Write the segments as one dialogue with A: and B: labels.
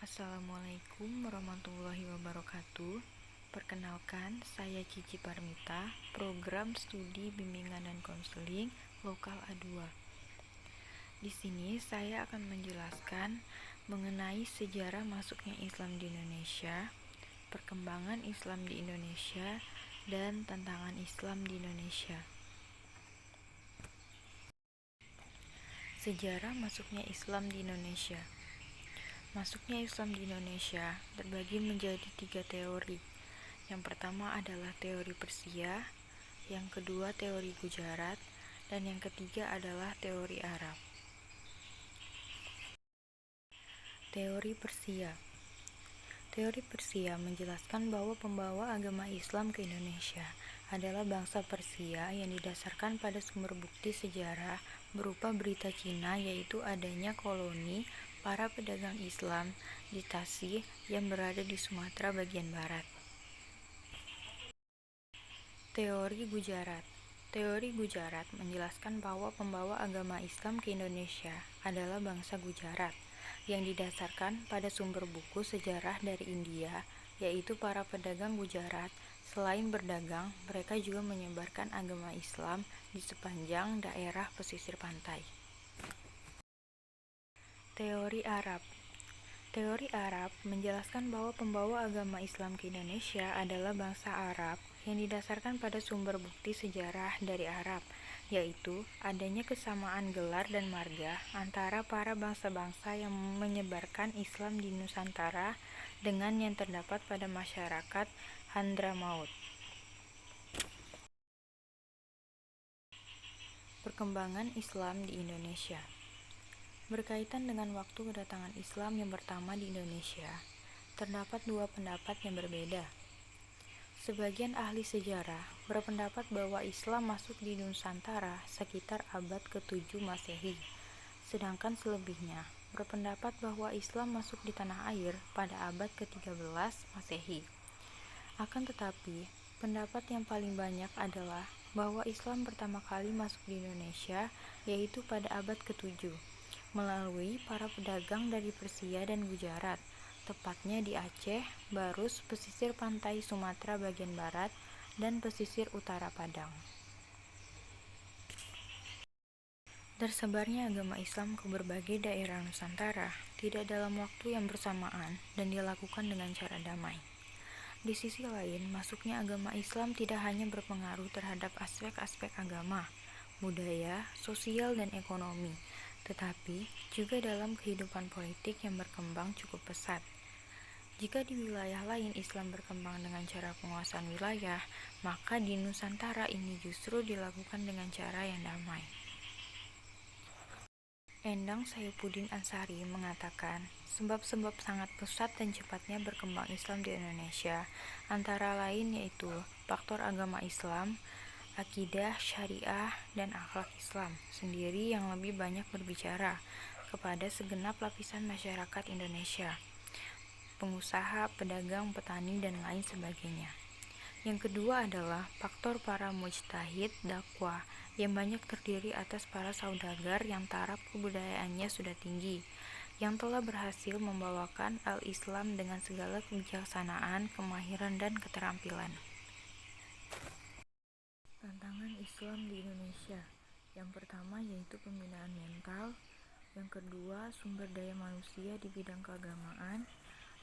A: Assalamualaikum warahmatullahi wabarakatuh. Perkenalkan, saya Cici Parmita, Program Studi Bimbingan dan Konseling Lokal A2. Di sini saya akan menjelaskan mengenai sejarah masuknya Islam di Indonesia, perkembangan Islam di Indonesia, dan tantangan Islam di Indonesia. Sejarah masuknya Islam di Indonesia. Masuknya Islam di Indonesia terbagi menjadi 3 teori. Yang pertama adalah teori Persia, yang kedua teori Gujarat, dan yang ketiga adalah teori Arab. Teori Persia. Teori Persia menjelaskan bahwa pembawa agama Islam ke Indonesia adalah bangsa Persia yang didasarkan pada sumber bukti sejarah berupa berita Cina, yaitu adanya koloni para pedagang Islam di Tasih yang berada di Sumatera bagian barat. Teori Gujarat. Teori Gujarat menjelaskan bahwa pembawa agama Islam ke Indonesia adalah bangsa Gujarat yang didasarkan pada sumber buku sejarah dari India, yaitu para pedagang Gujarat. Selain berdagang, mereka juga menyebarkan agama Islam di sepanjang daerah pesisir pantai. Teori Arab. Teori Arab menjelaskan bahwa pembawa agama Islam ke Indonesia adalah bangsa Arab yang didasarkan pada sumber bukti sejarah dari Arab, yaitu adanya kesamaan gelar dan marga antara para bangsa-bangsa yang menyebarkan Islam di Nusantara dengan yang terdapat pada masyarakat Hadramaut. Perkembangan Islam di Indonesia. Berkaitan dengan waktu kedatangan Islam yang pertama di Indonesia, terdapat 2 pendapat yang berbeda. Sebagian ahli sejarah berpendapat bahwa Islam masuk di Nusantara sekitar abad ke-7 Masehi, sedangkan selebihnya berpendapat bahwa Islam masuk di tanah air pada abad ke-13 Masehi. Akan tetapi, pendapat yang paling banyak adalah bahwa Islam pertama kali masuk di Indonesia yaitu pada abad ke-7 melalui para pedagang dari Persia dan Gujarat, tepatnya di Aceh, Barus, pesisir pantai Sumatera bagian barat, dan pesisir utara Padang. Tersebarnya agama Islam ke berbagai daerah Nusantara tidak dalam waktu yang bersamaan dan dilakukan dengan cara damai. Di sisi lain, masuknya agama Islam tidak hanya berpengaruh terhadap aspek-aspek agama, budaya, sosial, dan ekonomi, tetapi juga dalam kehidupan politik yang berkembang cukup pesat. Jika di wilayah lain Islam berkembang dengan cara penguasaan wilayah, maka di Nusantara ini justru dilakukan dengan cara yang damai. Endang Sayfuddin Ansari mengatakan, sebab-sebab sangat pesat dan cepatnya berkembang Islam di Indonesia antara lain yaitu faktor agama Islam, akidah, syariah, dan akhlak Islam sendiri yang lebih banyak berbicara kepada segenap lapisan masyarakat Indonesia, pengusaha, pedagang, petani, dan lain sebagainya. Yang kedua adalah faktor para mujtahid dakwah yang banyak terdiri atas para saudagar yang taraf kebudayaannya sudah tinggi, yang telah berhasil membawakan al-Islam dengan segala kebijaksanaan, kemahiran, dan keterampilan. Tantangan Islam di Indonesia. Yang pertama yaitu pembinaan mental, yang kedua sumber daya manusia di bidang keagamaan,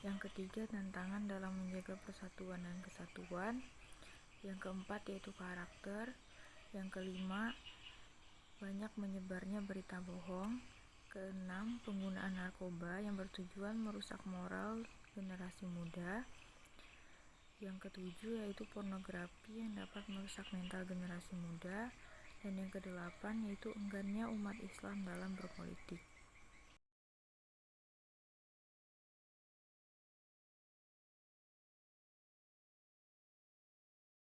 A: yang ketiga tantangan dalam menjaga persatuan dan kesatuan, yang keempat yaitu karakter, yang kelima banyak menyebarnya berita bohong, keenam penggunaan narkoba yang bertujuan merusak moral generasi muda, yang ketujuh yaitu pornografi yang dapat merusak mental generasi muda, dan yang kedelapan yaitu enggannya umat Islam dalam berpolitik.